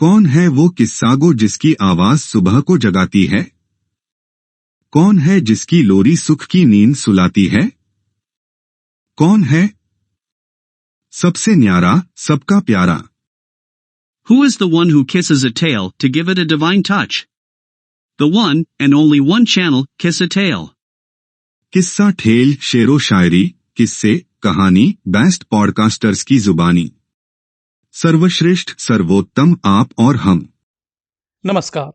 कौन है वो किस्सागो जिसकी आवाज सुबह को जगाती है? कौन है जिसकी लोरी सुख की नींद सुलाती है? कौन है सबसे न्यारा, सबका प्यारा? Who is the one who kisses a tail to give it a divine touch? The one and only one channel, Kiss a Tale. किस्सा ठेल, शेरो शायरी, किस्से, कहानी, बेस्ट पॉडकास्टर्स की जुबानी। सर्वश्रेष्ठ, सर्वोत्तम आप और हम। नमस्कार।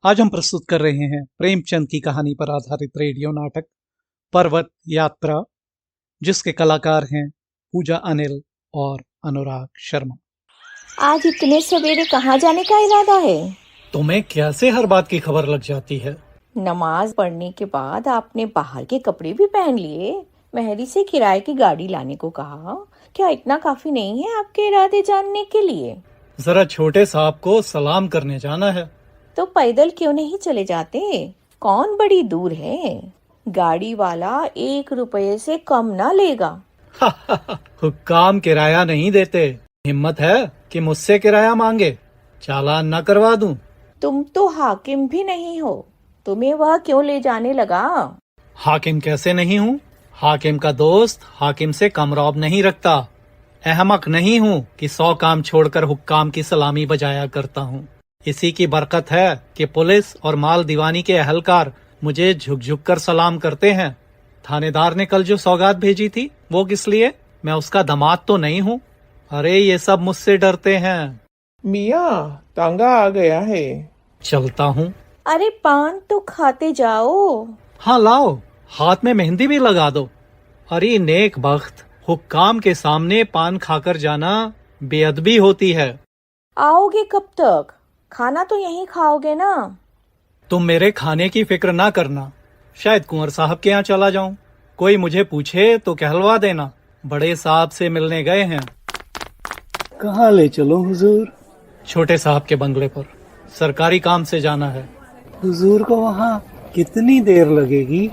आज हम प्रस्तुत कर रहे हैं प्रेमचंद की कहानी पर आधारित रेडियो नाटक पर्वत यात्रा, जिसके कलाकार हैं पूजा अनिल और अनुराग शर्मा। आज इतने सवेरे कहाँ जाने का इरादा है? तुम्हें कैसे हर बात की खबर लग जाती है? नमाज पढ़ने के बाद आपने बाहर के कपड़े भी पहन लिए। मेहरी से किराए की गाड़ी लाने को कहा। क्या इतना काफी नहीं है आपके इरादे जानने के लिए? जरा छोटे साहब को सलाम करने जाना है। तो पैदल क्यों नहीं चले जाते? कौन बड़ी दूर है? गाड़ी वाला 1 रुपये से कम ना लेगा। हुक्काम किराया नहीं देते। हिम्मत है कि मुझसे किराया मांगे? चालान न करवा दूं? तुम तो हाकिम भी नहीं हो, तुम्हें वह क्यों ले जाने लगा? हाकिम कैसे नहीं हूँ? हाकिम का दोस्त हाकिम से कम रौब नहीं रखता। अहमक नहीं हूँ कि 100 काम छोड़कर हुक्काम की सलामी बजाया करता हूँ। इसी की बरकत है कि पुलिस और माल दीवानी के अहलकार मुझे झुक झुक कर सलाम करते हैं। थानेदार ने कल जो सौगात भेजी थी वो किस लिए? मैं उसका दामाद तो नहीं हूँ। अरे ये सब मुझसे डरते हैं। मियाँ, तांगा आ गया है। चलता हूँ। अरे पान तो खाते जाओ। हाँ लाओ, हाथ में मेहंदी भी लगा दो। अरे नेक बख्त, हुक्काम के सामने पान खाकर जाना बेअदबी होती है। आओगे कब तक? खाना तो यहीं खाओगे ना? तुम मेरे खाने की फिक्र ना करना। शायद कुंवर साहब के यहाँ चला जाऊं। कोई मुझे पूछे तो कहलवा देना, बड़े साहब से मिलने गए हैं। कहाँ ले चलो हुजूर? छोटे साहब के बंगले पर, सरकारी काम से जाना है। हुजूर को वहाँ कितनी देर लगेगी?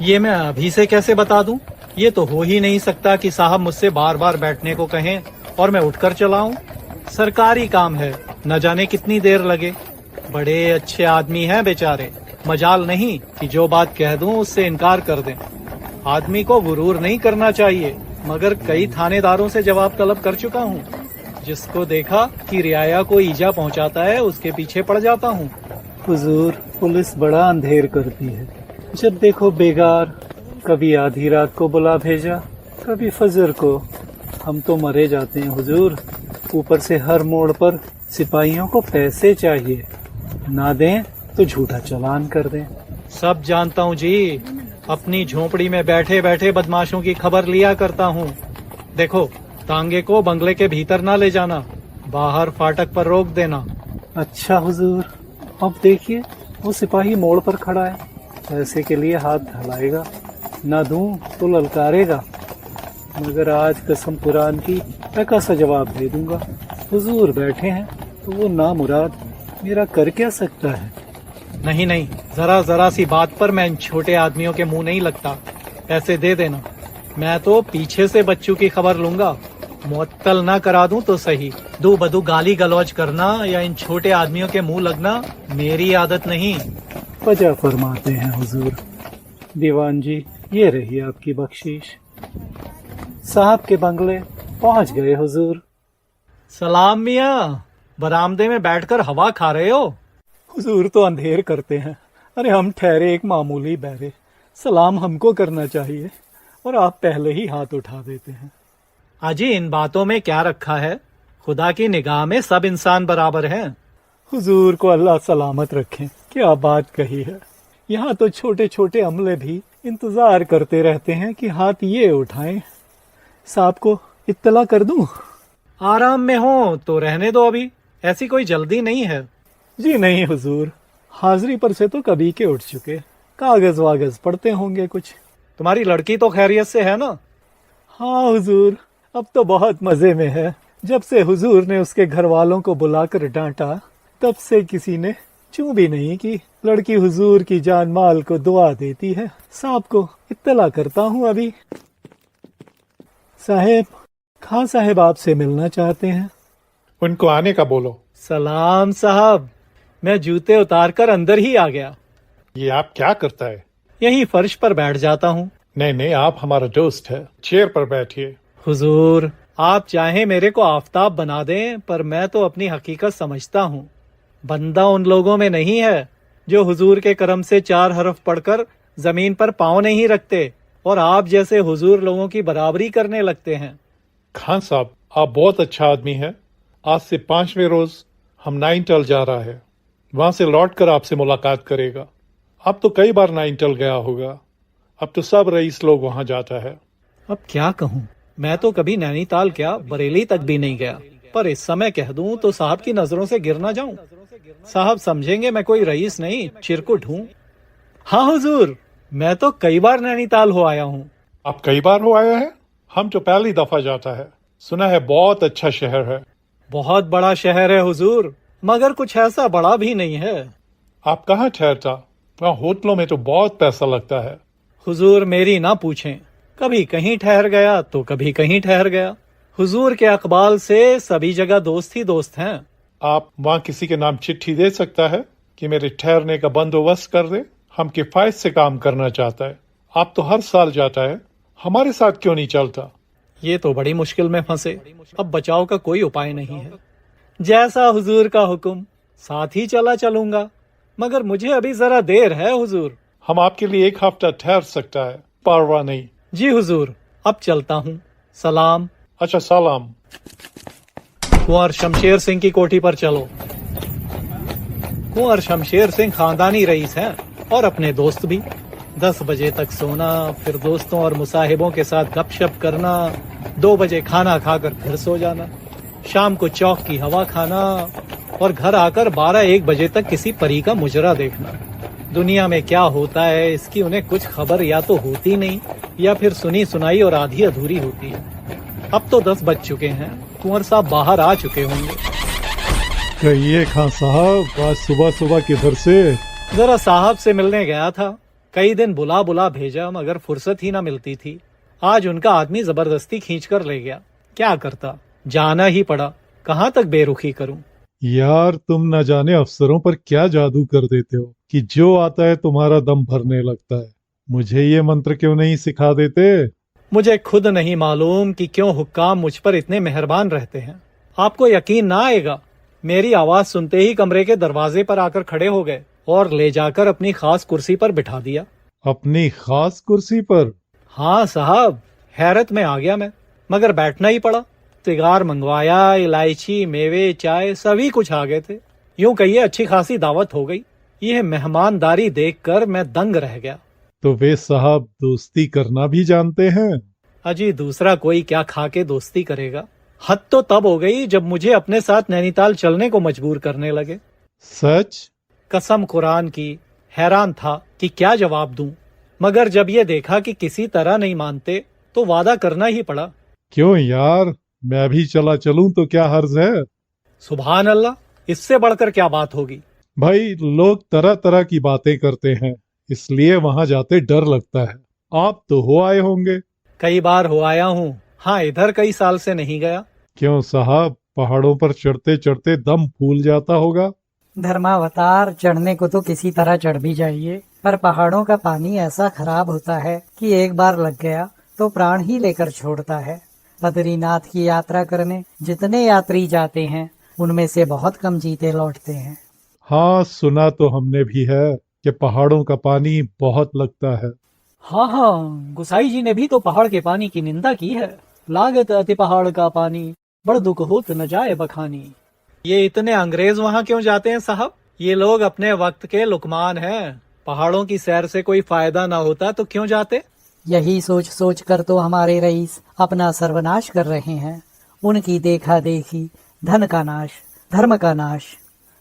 ये मैं अभी से कैसे बता दूं? ये तो हो ही नहीं सकता कि साहब मुझसे बार बार बैठने को कहें और मैं उठकर चला आऊं। सरकारी काम है, न जाने कितनी देर लगे। बड़े अच्छे आदमी हैं बेचारे। मजाल नहीं कि जो बात कह दूं उससे इनकार कर दें। आदमी को गुरूर नहीं करना चाहिए, मगर कई थानेदारों से जवाब तलब कर चुका हूँ। जिसको देखा कि रियाया को ईजा पहुँचाता है उसके पीछे पड़ जाता हूँ। हुजूर, पुलिस बड़ा अंधेर करती है। जब देखो बेगार, कभी आधी रात को बुला भेजा, कभी फजर को। हम तो मरे जाते हैं हुजूर। ऊपर से हर मोड़ पर सिपाहियों को पैसे चाहिए, ना दें तो झूठा चालान कर दें। सब जानता हूँ जी। अपनी झोपड़ी में बैठे बैठे बदमाशों की खबर लिया करता हूँ। देखो, तांगे को बंगले के भीतर ना ले जाना, बाहर फाटक पर रोक देना। अच्छा हुजूर। अब देखिए, वो सिपाही मोड़ पर खड़ा है। पैसे के लिए हाथ ढलाएगा, ना दूं तो ललकारेगा। मगर आज कसम कुरान की टका सा जवाब दे दूंगा। हुजूर बैठे हैं तो वो नामुराद मेरा कर क्या सकता है? नहीं नहीं, जरा जरा सी बात पर मैं इन छोटे आदमियों के मुंह नहीं लगता। पैसे दे देना, मैं तो पीछे से बच्चों की खबर लूंगा। मुअत्तल ना करा दूं तो सही। दो बदू गाली गलौज करना या इन छोटे आदमियों के मुंह लगना मेरी आदत नहीं। वजह फरमाते हैं हुजूर। दीवान जी, ये रही आपकी बख्शीश। साहब के बंगले पहुंच गए हुजूर। सलाम मियाँ, बरामदे में बैठकर हवा खा रहे हो? हुजूर तो अंधेर करते हैं। अरे हम ठहरे एक मामूली बहरे। सलाम हमको करना चाहिए और आप पहले ही हाथ उठा देते हैं। अजी, इन बातों में क्या रखा है? खुदा की निगाह में सब इंसान बराबर हैं। हुजूर को अल्लाह सलामत रखें। क्या बात कही है। यहाँ तो छोटे छोटे अमले भी इंतजार करते रहते हैं कि हाथ ये उठाएं। साहब को इत्तला कर दूं? आराम में हो तो रहने दो, अभी ऐसी कोई जल्दी नहीं है। जी नहीं हुजूर, हाजिरी पर से तो कभी के उठ चुके। कागज वागज पढ़ते होंगे कुछ। तुम्हारी लड़की तो खैरियत से है ना? हाँ हुजूर, अब तो बहुत मजे में है। जब से हुजूर ने उसके घर वालों को बुलाकर डांटा, तब से किसी ने चूं भी नहीं की। लड़की हुजूर की जान माल को दुआ देती है। साहब को इत्तला करता हूँ अभी। साहेब, खां साहेब आपसे मिलना चाहते हैं। उनको आने का बोलो। सलाम साहब। मैं जूते उतारकर अंदर ही आ गया। ये आप क्या करता है? यहीं फर्श पर बैठ जाता हूँ। नहीं नहीं, आप हमारा दोस्त है, चेयर पर बैठिए। हुजूर, आप चाहें मेरे को आफताब बना दें, पर मैं तो अपनी हकीकत समझता हूँ। बंदा उन लोगों में नहीं है जो हुजूर के करम से 4 हरफ पढ़कर जमीन पर पाँव नहीं रखते और आप जैसे हुजूर लोगों की बराबरी करने लगते हैं। खान साहब, आप बहुत अच्छा आदमी हैं। आज से 5वें रोज हम नाइनटल जा रहा है, वहां से लौटकर आपसे मुलाकात करेगा। अब तो कई बार नाइनटल गया होगा, अब तो सब रईस लोग वहां जाता है। अब क्या कहूँ, मैं तो कभी नैनीताल क्या बरेली तक भी नहीं गया, पर इस समय कह दूं तो साहब की नजरों से गिर ना जाऊं। साहब समझेंगे मैं कोई रईस नहीं, चिरकुट हूँ। हाँ हुजूर, मैं तो कई बार नैनीताल हो आया हूँ। आप कई बार हो आया है? हम तो पहली दफा जाता है। सुना है बहुत अच्छा शहर है। बहुत बड़ा शहर है हुजूर, मगर कुछ ऐसा बड़ा भी नहीं है। आप कहाँ ठहरता? वहाँ होटलों में तो बहुत पैसा लगता है। हुजूर मेरी ना पूछें, कभी कहीं ठहर गया तो कभी कहीं ठहर गया। हुजूर के अकबाल से सभी जगह दोस्त ही दोस्त हैं। आप वहाँ किसी के नाम चिट्ठी दे सकता है कि मेरे ठहरने का बंदोबस्त कर दे। हम किफायत से काम करना चाहता है। आप तो हर साल जाता है, हमारे साथ क्यों नहीं चलता? ये तो बड़ी मुश्किल में फंसे, अब बचाव का कोई उपाय नहीं है। जैसा हुजूर का हुक्म, साथ ही चला चलूंगा, मगर मुझे अभी जरा देर है हुजूर। हम आपके लिए 1 हफ्ता ठहर सकता है, परवाह नहीं। जी हुजूर, अब चलता हूँ। सलाम। अच्छा, सलाम। कुंवर शमशेर सिंह की कोठी पर चलो। कुंवर शमशेर सिंह खानदानी रईस हैं और अपने दोस्त भी। 10 बजे तक सोना, फिर दोस्तों और मुसाहिबों के साथ गपशप करना, 2 बजे खाना खाकर फिर सो जाना, शाम को चौक की हवा खाना और घर आकर 12-1 बजे तक किसी परी का मुजरा देखना। दुनिया में क्या होता है इसकी उन्हें कुछ खबर या तो होती नहीं या फिर सुनी सुनाई और आधी अधूरी होती है। अब तो 10 बज चुके हैं, कुंवर साहब बाहर आ चुके होंगे। कहिए खान साहब, आज सुबह सुबह किधर से? जरा साहब से मिलने गया था। कई दिन बुला बुला भेजा मगर फुर्सत ही ना मिलती थी। आज उनका आदमी जबरदस्ती खींच कर ले गया। क्या करता, जाना ही पड़ा। कहाँ तक बेरुखी करूं। यार, तुम न जाने अफसरों पर क्या जादू कर देते हो कि जो आता है तुम्हारा दम भरने लगता है। मुझे ये मंत्र क्यों नहीं सिखा देते? मुझे खुद नहीं मालूम कि क्यों हुक्काम मुझ पर इतने मेहरबान रहते हैं। आपको यकीन ना आएगा, मेरी आवाज सुनते ही कमरे के दरवाजे पर आकर खड़े हो गए और ले जाकर अपनी खास कुर्सी पर बिठा दिया। अपनी खास कुर्सी पर? हाँ साहब, हैरत में आ गया मैं, मगर बैठना ही पड़ा। तिगार मंगवाया, इलायची, मेवे, चाय सभी कुछ आ गए थे। यूं कहिए अच्छी खासी दावत हो गई। यह मेहमानदारी देखकर मैं दंग रह गया। तो वे साहब दोस्ती करना भी जानते हैं? अजी दूसरा कोई क्या खा के दोस्ती करेगा। हद तो तब हो गई जब मुझे अपने साथ नैनीताल चलने को मजबूर करने लगे। सच? कसम कुरान की, हैरान था कि क्या जवाब दूं, मगर जब ये देखा कि किसी तरह नहीं मानते तो वादा करना ही पड़ा। क्यों यार, मैं भी चला चलूं तो क्या हर्ज है? सुभान अल्लाह, इससे बढ़कर क्या बात होगी। भाई, लोग तरह तरह की बातें करते हैं, इसलिए वहां जाते डर लगता है। आप तो हो आए होंगे? कई बार हो आया हूँ। हाँ, इधर कई साल से नहीं गया। क्यों साहब, पहाड़ों पर चढ़ते चढ़ते दम फूल जाता होगा? धर्मावतार, चढ़ने को तो किसी तरह चढ़ भी जाइए, पर पहाड़ों का पानी ऐसा खराब होता है कि एक बार लग गया तो प्राण ही लेकर छोड़ता है। बद्रीनाथ की यात्रा करने जितने यात्री जाते हैं उनमें से बहुत कम जीते लौटते हैं। हाँ, सुना तो हमने भी है कि पहाड़ों का पानी बहुत लगता है। हाँ हाँ, गुसाई जी ने भी तो पहाड़ के पानी की निंदा की है। लागत अति पहाड़ का पानी, बड़ दुख होत न जाए बखानी। ये इतने अंग्रेज वहाँ क्यों जाते हैं साहब? ये लोग अपने वक्त के लुकमान हैं। पहाड़ों की सैर से कोई फायदा ना होता तो क्यों जाते? यही सोच सोच कर तो हमारे रईस अपना सर्वनाश कर रहे हैं। उनकी देखा देखी धन का नाश, धर्म का नाश,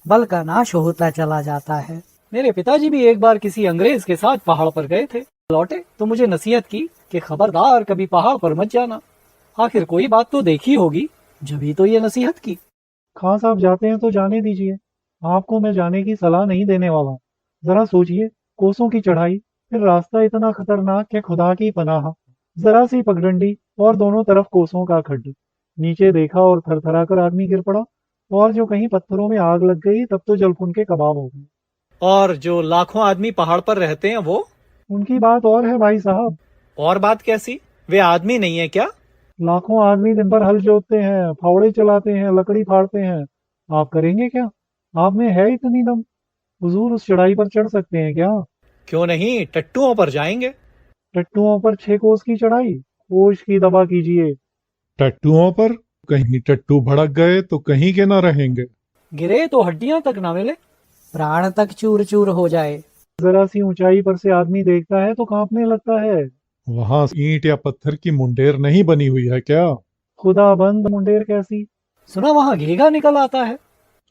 बल का नाश होता चला जाता है। मेरे पिताजी भी एक बार किसी अंग्रेज के साथ पहाड़ पर गए थे। लौटे तो मुझे नसीहत की कि खबरदार कभी पहाड़ पर मत जाना। आखिर कोई बात तो देखी होगी, जब तो ये नसीहत की। खान साहब जाते हैं तो जाने दीजिए, आपको मैं जाने की सलाह नहीं देने वाला। जरा सोचिए, कोसों की चढ़ाई, फिर रास्ता इतना खतरनाक कि खुदा की पनाह। जरा सी पगडंडी और दोनों तरफ कोसों का खड्ड। नीचे देखा और थरथरा कर आदमी गिर पड़ा और जो कहीं पत्थरों में आग लग गई तब तो जलकुन के कबाब हो गए। और जो लाखों आदमी पहाड़ पर रहते हैं वो? उनकी बात और है भाई साहब। और बात कैसी? वे आदमी नहीं है क्या? लाखों आदमी दिन भर हल जोतते हैं, फावड़े चलाते हैं, लकड़ी फाड़ते हैं। आप करेंगे क्या? आप में है इतनी दम? हुजूर उस चढ़ाई पर चढ़ सकते हैं क्या? क्यों नहीं, टट्टुओं पर जाएंगे। टट्टुओं पर 6 कोस की चढ़ाई, होश की दबा कीजिए। टट्टुओं पर? कहीं टट्टू भड़क गए तो कहीं के न रहेंगे। गिरे तो हड्डियां तक ना मिले। प्राण तक चूर चूर हो जाए। जरा सी ऊंचाई पर से आदमी देखता है तो कांपने लगता है। वहां ईंट या पत्थर की मुंडेर नहीं बनी हुई है क्या? खुदा बंद मुंडेर कैसी? सुना वहाँ घेघा निकल आता है।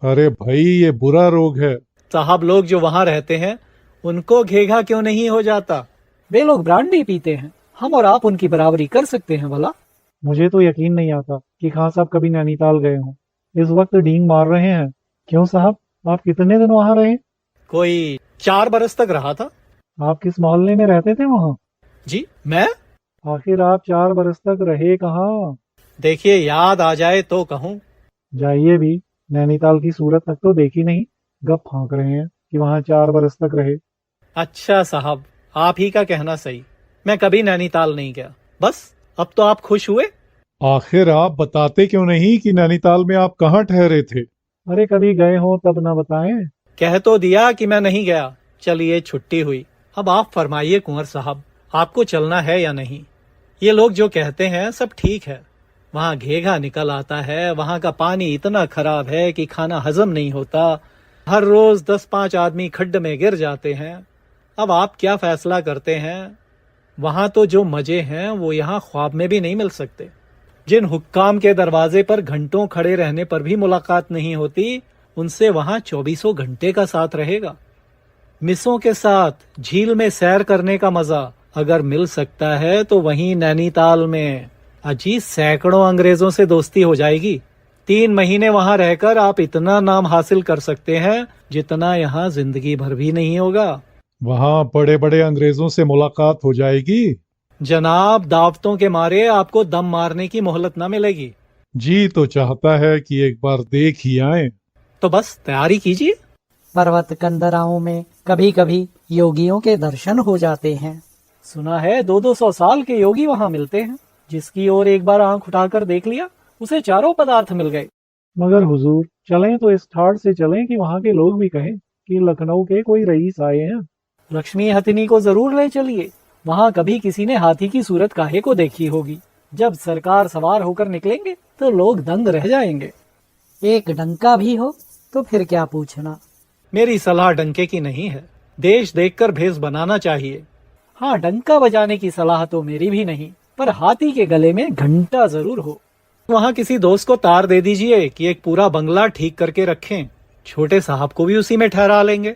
अरे भाई, ये बुरा रोग है। साहब लोग जो वहाँ रहते हैं उनको घेघा क्यों नहीं हो जाता? वे लोग ब्रांडी पीते हैं, हम और आप उनकी बराबरी कर सकते हैं भला? मुझे तो यकीन नहीं आता कि खान साहब कभी नैनीताल गए हों। इस वक्त डींग मार रहे हैं। क्यों साहब, आप कितने दिन वहाँ रहे? कोई 4 बरस तक रहा था। आप किस मोहल्ले में रहते थे वहाँ? जी मैं? आखिर आप 4 बरस तक रहे कहाँ? देखिए, याद आ जाए तो कहूँ। जाइए भी, नैनीताल की सूरत तक तो देखी नहीं, गप फांक रहे हैं कि वहाँ 4 बरस तक रहे। अच्छा साहब, आप ही का कहना सही। मैं कभी नैनीताल नहीं गया। बस अब तो आप खुश हुए? आखिर आप बताते क्यों नहीं कि नैनीताल में आप कहाँ ठहरे थे? अरे कभी गए हो तब ना बताएं। कह तो दिया कि मैं नहीं गया। चलिए, छुट्टी हुई। अब आप फरमाइए कुंवर साहब, आपको चलना है या नहीं? ये लोग जो कहते हैं सब ठीक है। वहाँ घेघा निकल आता है, वहाँ का पानी इतना खराब है कि खाना हजम नहीं होता। हर रोज 10-5 आदमी खड्ड में गिर जाते हैं। अब आप क्या फैसला करते हैं? वहाँ तो जो मजे हैं वो यहाँ ख्वाब में भी नहीं मिल सकते। जिन हुक्काम के दरवाजे पर घंटों खड़े रहने पर भी मुलाकात नहीं होती, उनसे वहाँ 24 घंटे का साथ रहेगा। मिसों के साथ झील में सैर करने का मजा अगर मिल सकता है तो वहीं नैनीताल में अजी सैकड़ों अंग्रेजों से दोस्ती हो जाएगी। 3 महीने वहां रहकर आप इतना नाम हासिल कर सकते हैं जितना यहाँ जिंदगी भर भी नहीं होगा। वहाँ बड़े बड़े अंग्रेजों से मुलाकात हो जाएगी? जनाब, दावतों के मारे आपको दम मारने की मोहलत न मिलेगी। जी तो चाहता है कि एक बार देख ही आए। तो बस तैयारी कीजिए। पर्वत कंदराओं में कभी कभी योगियों के दर्शन हो जाते हैं। सुना है 200-200 साल के योगी वहाँ मिलते हैं। जिसकी ओर एक बार आंख उठाकर देख लिया, उसे चारों पदार्थ मिल गए। मगर हुजूर, चलें तो इस ठाट से चलें कि वहाँ के लोग भी कहें कि लखनऊ के कोई रईस आए हैं। लक्ष्मी हथिनी को जरूर ले चलिए। वहाँ कभी किसी ने हाथी की सूरत काहे को देखी होगी। जब सरकार सवार होकर निकलेंगे तो लोग दंग रह जाएंगे। एक डंका भी हो तो फिर क्या पूछना। मेरी सलाह डंके की नहीं है, देश देखकर भेष बनाना चाहिए। हाँ, डंका बजाने की सलाह तो मेरी भी नहीं, पर हाथी के गले में घंटा जरूर हो। वहाँ किसी दोस्त को तार दे दीजिए कि एक पूरा बंगला ठीक करके रखें। छोटे साहब को भी उसी में ठहरा लेंगे।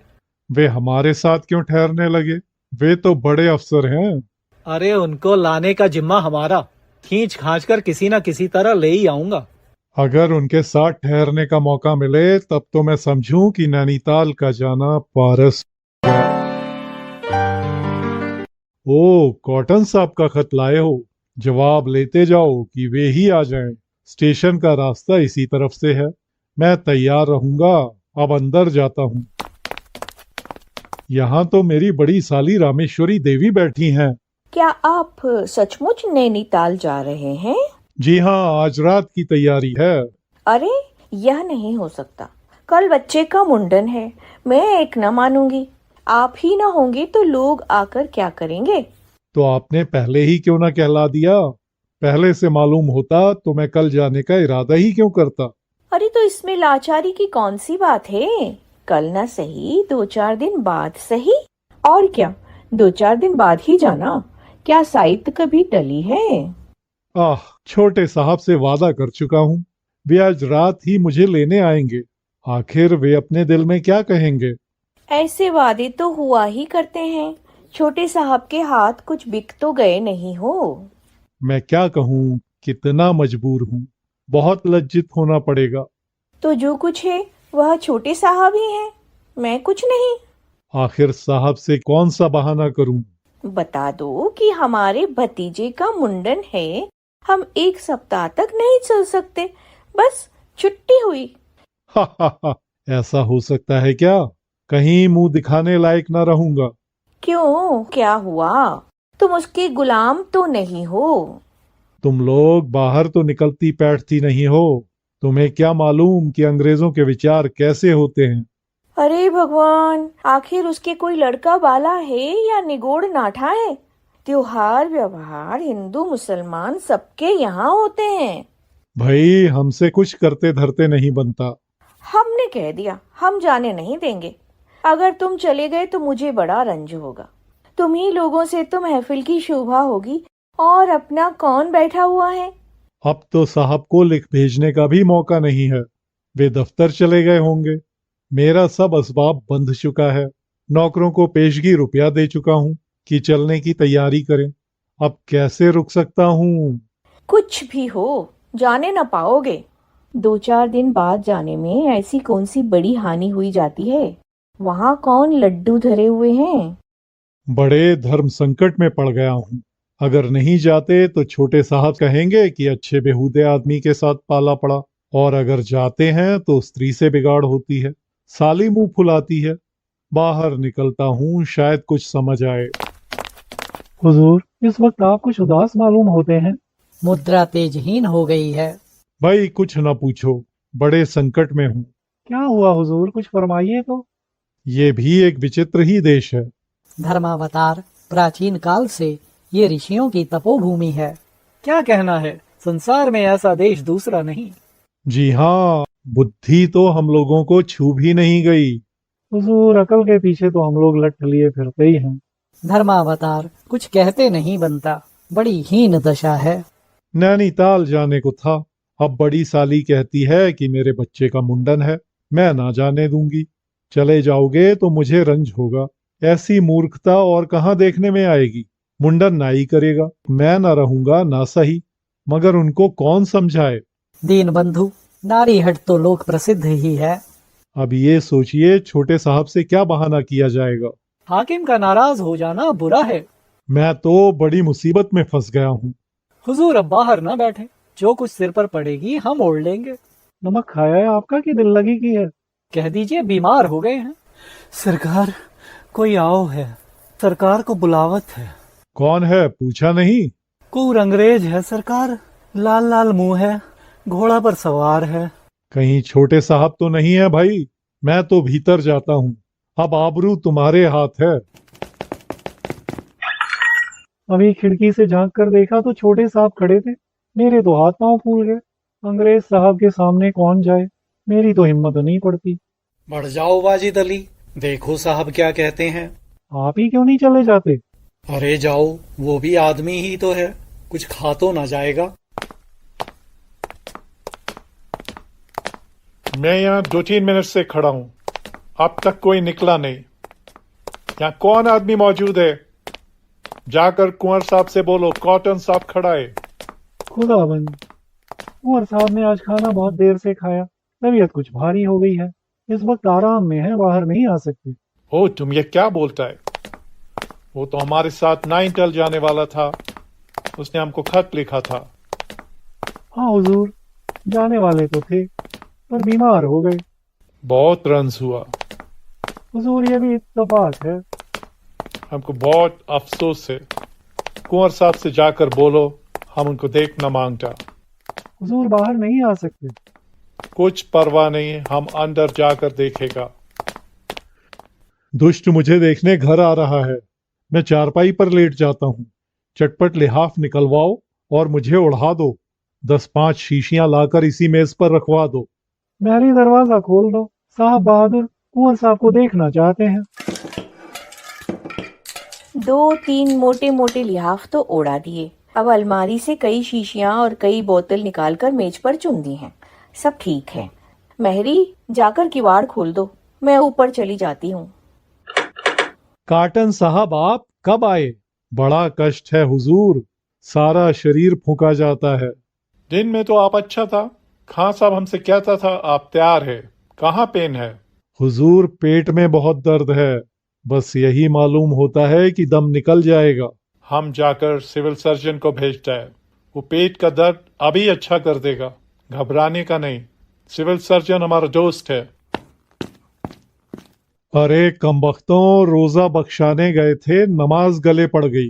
वे हमारे साथ क्यों ठहरने लगे? वे तो बड़े अफसर हैं। अरे उनको लाने का जिम्मा हमारा। खींच खांच कर किसी न किसी तरह ले ही आऊंगा। अगर उनके साथ ठहरने का मौका मिले तब तो मैं समझूं कि नैनीताल का जाना पारस। ओ, कॉटन साहब का खत लाए हो? जवाब लेते जाओ कि वे ही आ जाएं। स्टेशन का रास्ता इसी तरफ से है। मैं तैयार रहूंगा। अब अंदर जाता हूँ। यहाँ तो मेरी बड़ी साली रामेश्वरी देवी बैठी हैं। क्या आप सचमुच नैनीताल जा रहे हैं? जी हाँ, आज रात की तैयारी है। अरे यह नहीं हो सकता। कल बच्चे का मुंडन है। मैं एक न मानूंगी। आप ही न होंगे तो लोग आकर क्या करेंगे? तो आपने पहले ही क्यों ना कहला दिया? पहले से मालूम होता तो मैं कल जाने का इरादा ही क्यों करता। अरे तो इसमें लाचारी की कौन सी बात है? कल ना सही, 2-4 दिन बाद सही। और क्या, 2-4 दिन बाद ही जाना। क्या साइट कभी टली है? आह, छोटे साहब से वादा कर चुका हूँ। वे आज रात ही मुझे लेने आएंगे। आखिर वे अपने दिल में क्या कहेंगे? ऐसे वादे तो हुआ ही करते हैं। छोटे साहब के हाथ कुछ बिक तो गए नहीं हो। मैं क्या कहूँ, कितना मजबूर हूँ। बहुत लज्जित होना पड़ेगा। तो जो कुछ है वह छोटे साहब ही हैं, मैं कुछ नहीं। आखिर साहब से कौन सा बहाना करूँ? बता दो कि हमारे भतीजे का मुंडन है। हम 1 सप्ताह तक नहीं चल सकते। बस छुट्टी हुई। ऐसा हो सकता है क्या? कहीं मुंह दिखाने लायक ना रहूंगा। क्यों, क्या हुआ? तुम उसके गुलाम तो नहीं हो? तुम लोग बाहर तो निकलती बैठती नहीं हो। तुम्हें क्या मालूम कि अंग्रेजों के विचार कैसे होते हैं। अरे भगवान, आखिर उसके कोई लड़का बाला है या निगोड़ नाठा है? त्योहार व्यवहार हिंदू मुसलमान सबके यहाँ होते हैं। भाई, हमसे कुछ करते धरते नहीं बनता। हमने कह दिया, हम जाने नहीं देंगे। अगर तुम चले गए तो मुझे बड़ा रंज होगा। तुम ही लोगों से तो महफिल की शोभा होगी, और अपना कौन बैठा हुआ है? अब तो साहब को लिख भेजने का भी मौका नहीं है। वे दफ्तर चले गए होंगे। मेरा सब असबाब बंध चुका है। नौकरों को पेशगी रुपया दे चुका हूँ कि चलने की तैयारी करें। अब कैसे रुक सकता हूँ? कुछ भी हो, जाने न पाओगे। 2-4 दिन बाद जाने में ऐसी कौन सी बड़ी हानि हुई जाती है? वहाँ कौन लड्डू धरे हुए हैं? बड़े धर्म संकट में पड़ गया हूँ। अगर नहीं जाते तो छोटे साहब कहेंगे कि अच्छे बेहूदे आदमी के साथ पाला पड़ा, और अगर जाते हैं तो स्त्री से बिगाड़ होती है, साली मुंह फुलाती है। बाहर निकलता हूँ, शायद कुछ समझ आए। हुजूर, इस वक्त आप कुछ उदास मालूम होते हैं। मुद्रा तेजहीन हो गई है। भाई, कुछ न पूछो, बड़े संकट में हूँ। क्या हुआ हुजूर, कुछ फरमाइए तो। ये भी एक विचित्र ही देश है। धर्मावतार, प्राचीन काल से ये ऋषियों की तपोभूमि है। क्या कहना है, संसार में ऐसा देश दूसरा नहीं। जी हाँ, बुद्धि तो हम लोगों को छू भी नहीं गई। हुजूर, अकल के पीछे तो हम लोग लट लिए फिरते ही हैं। धर्मावतार, कुछ कहते नहीं बनता। बड़ी हीन दशा है। नैनीताल जाने को था। अब बड़ी साली कहती है कि मेरे बच्चे का मुंडन है। मैं ना जाने दूंगी। चले जाओगे तो मुझे रंज होगा। ऐसी मूर्खता और कहाँ देखने में आएगी। मुंडन नाई करेगा, मैं ना रहूंगा ना सही, मगर उनको कौन समझाए। दीन बंधु, नारी हट तो लोक प्रसिद्ध ही है। अब ये सोचिए, छोटे साहब से क्या बहाना किया जाएगा। हाकिम का नाराज हो जाना बुरा है। मैं तो बड़ी मुसीबत में फंस गया हूँ। हुजूर, अब बाहर ना बैठे। जो कुछ सिर पर पड़ेगी हम ओढ़ लेंगे। नमक खाया है आपका कि दिल लगी की है? कह दीजिए बीमार हो गए हैं। सरकार, कोई आओ है। सरकार को बुलावत है। कौन है, पूछा नहीं? कोई अंग्रेज है सरकार। लाल लाल मुंह है, घोड़ा पर सवार है। कहीं छोटे साहब तो नहीं है भाई? मैं तो भीतर जाता हूँ। अब आबरू तुम्हारे हाथ है। अभी खिड़की से झांक कर देखा तो छोटे साहब खड़े थे। मेरे तो हाथ पांव फूल गए। अंग्रेज साहब के सामने कौन जाए, मेरी तो हिम्मत नहीं पड़ती। बढ़ जाओ वाजिद अली, देखो साहब क्या कहते हैं। आप ही क्यों नहीं चले जाते? अरे जाओ, वो भी आदमी ही तो है, कुछ खा तो ना जाएगा। मैं यहाँ 2-3 मिनट से खड़ा हूँ, अब तक कोई निकला नहीं। यहाँ कौन आदमी मौजूद है? जाकर कुंवर साहब से बोलो कॉटन साहब खड़ा है। खुदाबंद, कुंवर साहब ने आज खाना बहुत देर से खाया। तबीयत कुछ भारी हो गई है। इस वक्त आराम में है, बाहर नहीं आ सकते। ओ, तुम ये क्या बोलता है? वो तो हमारे साथ नाइनटल जाने वाला था। उसने हमको खत लिखा था। हाँ हुजूर, जाने वाले तो थे पर बीमार हो गए। बहुत रंज हुआ। हुजूर, ये भी इत्तेफाक है। हमको बहुत अफसोस है। कुंवर साहब से जाकर बोलो हम उनको देखना मांगता। हुजूर, बाहर नहीं आ सकते। कुछ परवाह नहीं, हम अंदर जाकर देखेगा। दुष्ट मुझे देखने घर आ रहा है। मैं चारपाई पर लेट जाता हूँ। चटपट लिहाफ निकलवाओ और मुझे उड़ा दो। 10-5 शीशियां लाकर इसी मेज पर रखवा दो। महली दरवाजा खोल दो। साहब बहादुर कुंवर साहब को देखना चाहते हैं। 2-3 मोटे मोटे लिहाफ तो ओढ़ा दिए। अब अलमारी से कई शीशियां और कई बोतल निकालकर मेज पर चुन दी हैं। सब ठीक है। महरी, जाकर किवाड़ खोल दो, मैं ऊपर चली जाती हूँ। काटन साहब, आप कब आए? बड़ा कष्ट है हुजूर, सारा शरीर फूंका जाता है। दिन में तो आप अच्छा था। खां साहब हमसे कहता था आप तैयार है। कहाँ पेन है? हुजूर, पेट में बहुत दर्द है। बस यही मालूम होता है कि दम निकल जाएगा। हम जाकर सिविल सर्जन को भेजता है। वो पेट का दर्द अभी अच्छा कर देगा, घबराने का नहीं। सिविल सर्जन हमारा दोस्त है। अरे कमबख्तों, रोजा बख्शाने गए थे, नमाज गले पड़ गई।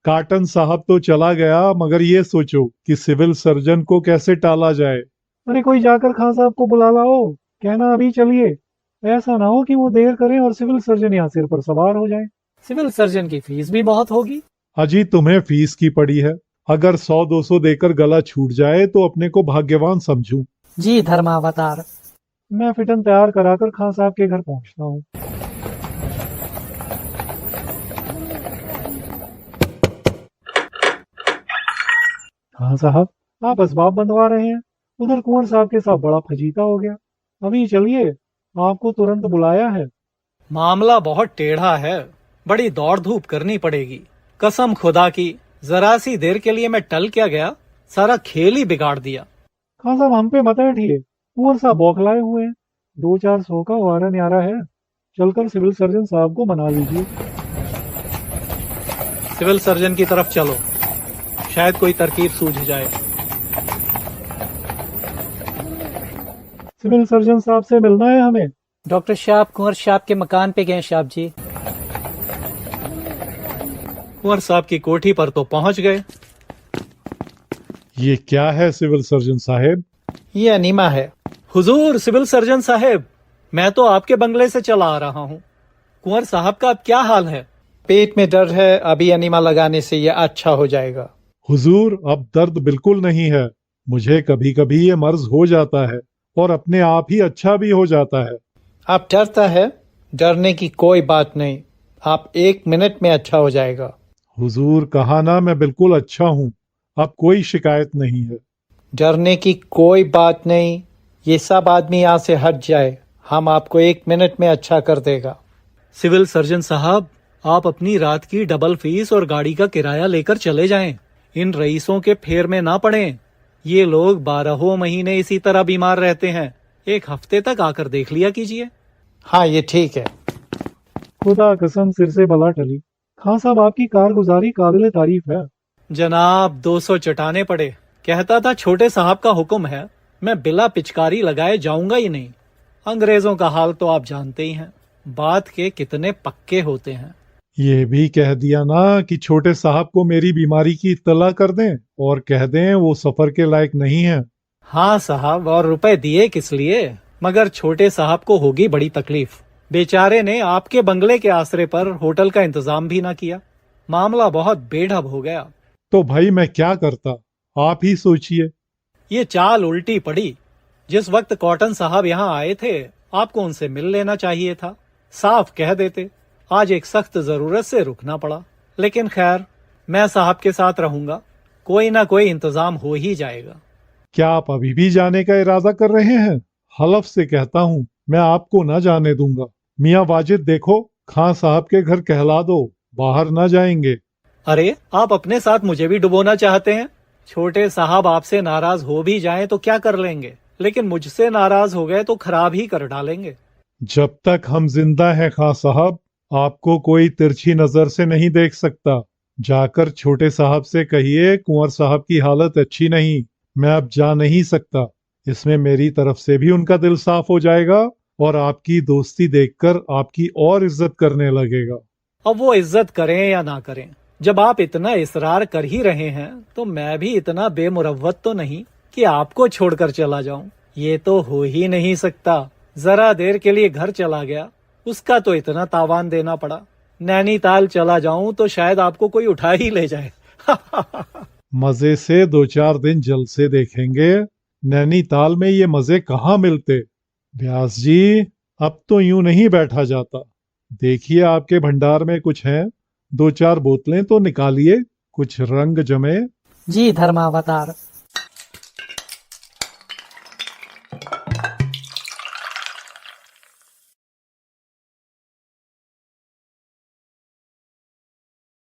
काटन साहब तो चला गया, मगर ये सोचो कि सिविल सर्जन को कैसे टाला जाए। अरे कोई जाकर खान साहब को बुला लाओ, कहना अभी चलिए। ऐसा ना हो कि वो देर करें और सिविल सर्जन यहाँ सिर पर सवार हो जाए। सिविल सर्जन की फीस भी बहुत होगी। अजी तुम्हें फीस की पड़ी है, अगर 100-200 देकर गला छूट जाए तो अपने को भाग्यवान समझूं। जी धर्मावतार। मैं फिटन तैयार कराकर खान साहब के घर पहुंचता हूँ। खान साहब, आप असबाब बंधवा रहे हैं, उधर कुंवर साहब के साथ बड़ा फजीता हो गया। अभी चलिए, आपको तुरंत बुलाया है। मामला बहुत टेढ़ा है, बड़ी दौड़ धूप करनी पड़ेगी। कसम खुदा की, जरा सी देर के लिए मैं टल क्या गया, सारा खेल ही बिगाड़ दिया। खान साहब हम पे मत बैठिए, कुंवर साहब बौखलाए हुए हैं। 2-400 का वारा न्यारा है, चलकर सिविल सर्जन साहब को मना लीजिए। सिविल सर्जन की तरफ चलो, शायद कोई तरकीब सूझ जाए। सिविल सर्जन साहब से मिलना है हमें। डॉक्टर साहब कुंवर साहब के मकान पे गए साहब जी। कुंवर साहब की कोठी पर तो पहुंच गए। ये क्या है सिविल सर्जन साहब? ये अनीमा है। हुजूर सिविल सर्जन साहब, मैं तो आपके बंगले से चला आ रहा हूँ। कुंवर साहब का अब क्या हाल है? पेट में दर्द है, अभी अनीमा लगाने से ये अच्छा हो जाएगा। हुजूर अब दर्द बिल्कुल नहीं है, मुझे कभी कभी ये मर्ज हो जाता है और अपने आप ही अच्छा भी हो जाता है। आप डरता है? डरने की कोई बात नहीं, आप 1 मिनट में अच्छा हो जाएगा। हुजूर कहा ना, मैं बिल्कुल अच्छा हूँ, अब कोई शिकायत नहीं है। डरने की कोई बात नहीं, ये सब आदमी यहाँ से हट जाए, हम आपको 1 मिनट में अच्छा कर देगा। सिविल सर्जन साहब, आप अपनी रात की डबल फीस और गाड़ी का किराया लेकर चले जाएं। इन रईसों के फेर में ना पड़ें। ये लोग 12 महीने इसी तरह बीमार रहते हैं, 1 हफ्ते तक आकर देख लिया कीजिए। हाँ ये ठीक है। खुदा कसम सिर से बला टली। खान साहब आपकी कारगुजारी काबिले तारीफ है। जनाब 200 चटाने पड़े। कहता था छोटे साहब का हुक्म है, मैं बिला पिचकारी लगाए जाऊंगा ही नहीं। अंग्रेजों का हाल तो आप जानते ही हैं, बात के कितने पक्के होते हैं। ये भी कह दिया ना कि छोटे साहब को मेरी बीमारी की इत्तला कर दें और कह दें वो सफर के लायक नहीं है। हाँ साहब, और रुपए दिए किस लिए? मगर छोटे साहब को होगी बड़ी तकलीफ। बेचारे ने आपके बंगले के आसरे पर होटल का इंतजाम भी ना किया। मामला बहुत बेढब हो गया। तो भाई मैं क्या करता, आप ही सोचिए। ये चाल उल्टी पड़ी। जिस वक्त कॉटन साहब यहाँ आए थे, आपको उनसे मिल लेना चाहिए था, साफ कह देते। आज एक सख्त जरूरत से रुकना पड़ा, लेकिन खैर, मैं साहब के साथ रहूंगा, कोई ना कोई इंतजाम हो ही जाएगा। क्या आप अभी भी जाने का इरादा कर रहे हैं? हलफ से कहता हूँ मैं आपको न जाने दूंगा। मियाँ वाजिद देखो, खां साहब के घर कहला दो, बाहर न जाएंगे। अरे आप अपने साथ मुझे भी डुबोना चाहते हैं? छोटे साहब आपसे नाराज हो भी जाएं तो क्या कर लेंगे, लेकिन मुझसे नाराज हो गए तो खराब ही कर डालेंगे। जब तक हम जिंदा हैं खां साहब, आपको कोई तिरछी नजर से नहीं देख सकता। जाकर छोटे साहब से कहिए कुंवर साहब की हालत अच्छी नहीं, मैं अब जा नहीं सकता। इसमें मेरी तरफ से भी उनका दिल साफ हो जाएगा और आपकी दोस्ती देखकर आपकी और इज्जत करने लगेगा। अब वो इज्जत करें या ना करें, जब आप इतना इसरार कर ही रहे हैं तो मैं भी इतना बेमुरव्वत तो नहीं कि आपको छोड़कर चला जाऊं। ये तो हो ही नहीं सकता। जरा देर के लिए घर चला गया, उसका तो इतना तावान देना पड़ा। नैनीताल चला जाऊं तो शायद आपको कोई उठा ही ले जाए। मजे से 2-4 दिन जलसे देखेंगे। नैनीताल में ये मजे कहाँ मिलते। व्यास जी, अब तो यूं नहीं बैठा जाता। देखिए आपके भंडार में कुछ है, 2-4 बोतलें तो निकालिए, कुछ रंग जमे। जी धर्मावतार।